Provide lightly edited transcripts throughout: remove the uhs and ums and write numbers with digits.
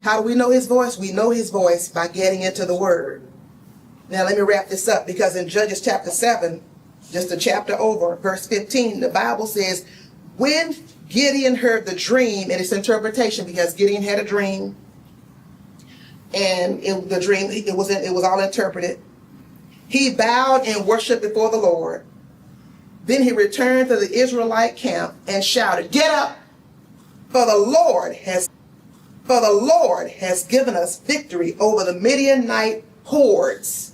How do we know his voice? We know his voice by getting into the word. Now let me wrap this up, because in Judges chapter 7, just a chapter over, verse 15, the Bible says, when Gideon heard the dream and its interpretation, because Gideon had a dream, and the dream, it was all interpreted, he bowed and worshiped before the Lord. Then he returned to the Israelite camp and shouted, "Get up, for the Lord has given us victory over the Midianite hordes."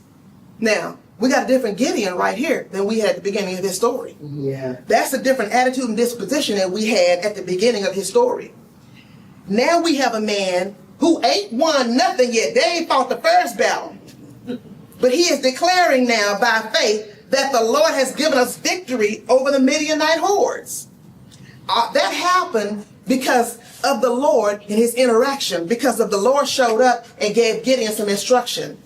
Now, we got a different Gideon right here than we had at the beginning of his story. Yeah. That's a different attitude and disposition that we had at the beginning of his story. Now we have a man who ain't won nothing yet. They ain't fought the first battle. But he is declaring now by faith that the Lord has given us victory over the Midianite hordes. That happened because of the Lord and his interaction, because of the Lord showed up and gave Gideon some instruction.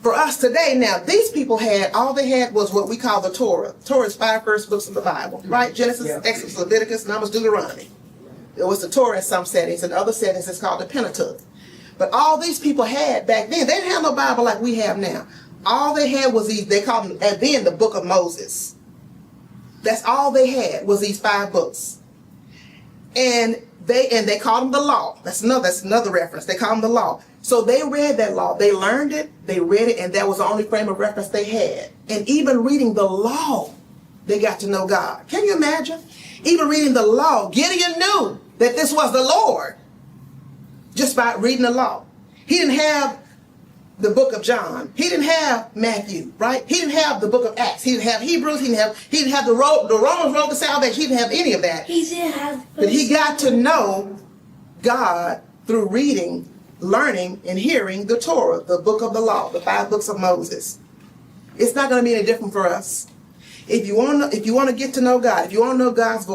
For us today now, these people all they had was what we call the Torah. Torah is 5 first books of the Bible, right? Genesis, Exodus, Leviticus, Numbers, Deuteronomy. It was the Torah in some settings, and other settings it's called the Pentateuch. But all these people had back then, they didn't have no Bible like we have now. All they had was these, they called them at then the book of Moses. That's all they had was these 5 books. And they called them the law. That's another reference. They called them the law. So they read that law. They learned it, they read it, and that was the only frame of reference they had. And even reading the law, they got to know God. Can you imagine? Even reading the law, Gideon knew that this was the Lord just by reading the law. He didn't have the book of John. He didn't have Matthew, right? He didn't have the book of Acts. He didn't have Hebrews. He didn't have the Romans road to salvation. He didn't have any of that. He didn't have. But he got to know God through reading, learning, and hearing the Torah, the book of the law, the 5 books of Moses. It's not going to be any different for us. If you want to get to know God, if you want to know God's voice,